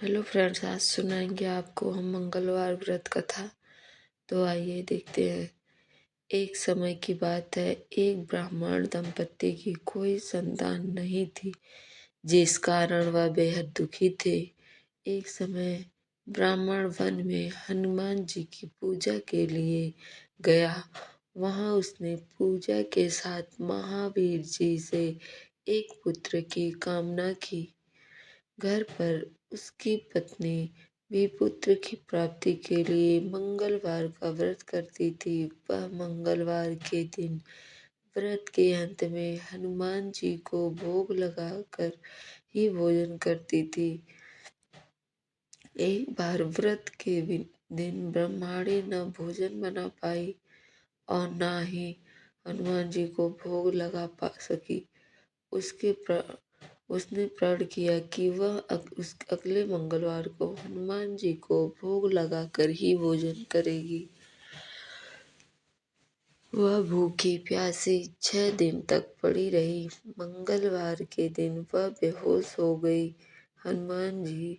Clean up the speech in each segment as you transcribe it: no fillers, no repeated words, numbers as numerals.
Hello friends, आज सुनाएंगे आपको हम मंगलवार व्रत कथा। तो आइए देखते हैं। एक समय की बात है, एक ब्राह्मण दंपत्ति की कोई संतान नहीं थी, जिस कारण वह बेहद दुखी थे। एक समय ब्राह्मण वन में हनुमान जी की पूजा के लिए गया। वहां उसने पूजा के साथ महावीर जी से एक पुत्र की कामना की। घर पर उसकी पत्नी भी पुत्र की प्राप्ति के लिए मंगलवार का व्रत करती थी। वह मंगलवार के दिन व्रत के अंत में हनुमान जी को भोग लगाकर ही भोजन करती थी। एक बार व्रत के दिन ब्रह्माणी न भोजन बना पाई और न ही हनुमान जी को भोग लगा पा सकी। उसने प्रण किया कि वह उस अगले मंगलवार को हनुमान जी को भोग लगाकर ही भोजन करेगी। वह भूखी प्यासी 6 दिन तक पड़ी रही। मंगलवार के दिन वह बेहोश हो गई। हनुमान जी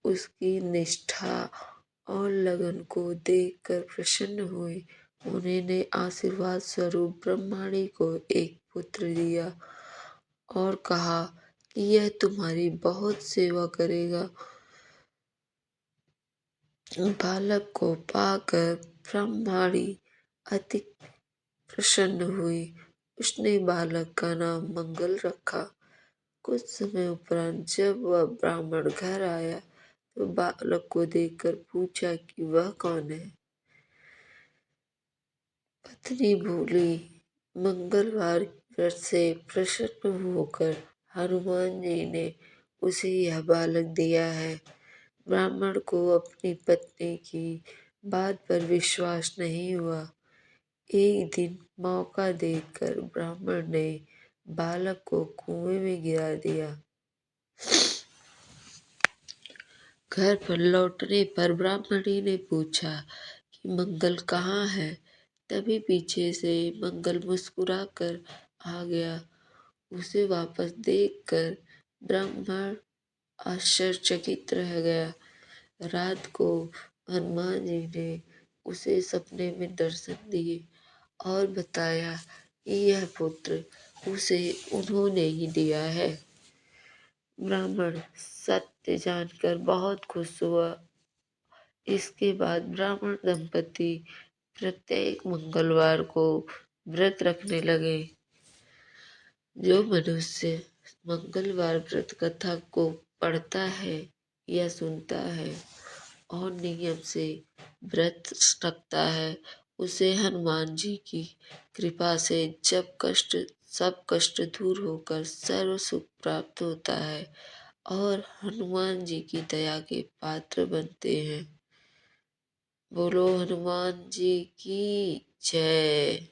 उसकी निष्ठा और लगन को देखकर प्रसन्न हुए। उन्होंने आशीर्वाद स्वरूप ब्रह्माणी को एक पुत्र दिया और कहा कि यह तुम्हारी बहुत सेवा करेगा। बालक को पाकर ब्रह्माणी अति प्रसन्न हुई। उसने बालक का नाम मंगल रखा। कुछ समय उपरांत जब वह ब्राह्मण घर आया तो बालक को देखकर पूछा कि वह कौन है। पत्नी बोली, मंगलवार व्रत से प्रसन्न होकर हनुमान जी ने उसे यह बालक दिया है। ब्राह्मण को अपनी पत्नी की बात पर विश्वास नहीं हुआ। एक दिन मौका देखकर ब्राह्मण ने बालक को कुएं में गिरा दिया। घर पर लौटने पर ब्राह्मणी ने पूछा कि मंगल कहाँ है। तभी पीछे से मंगल मुस्कुराकर आ गया। उसे वापस देखकर ब्राह्मण आश्चर्यचकित रह गया। रात को हनुमान जी ने उसे सपने में दर्शन दिए और बताया कि यह पुत्र उसे उन्होंने ही दिया है। ब्राह्मण सत्य जानकर बहुत खुश हुआ। इसके बाद ब्राह्मण दंपति प्रत्येक मंगलवार को व्रत रखने लगे। जो मनुष्य मंगलवार व्रत कथा को पढ़ता है या सुनता है और नियम से व्रत रखता है, उसे हनुमान जी की कृपा से सब कष्ट दूर होकर सर्व सुख प्राप्त होता है और हनुमान जी की दया के पात्र बनते हैं। बोलो हनुमान जी की जय।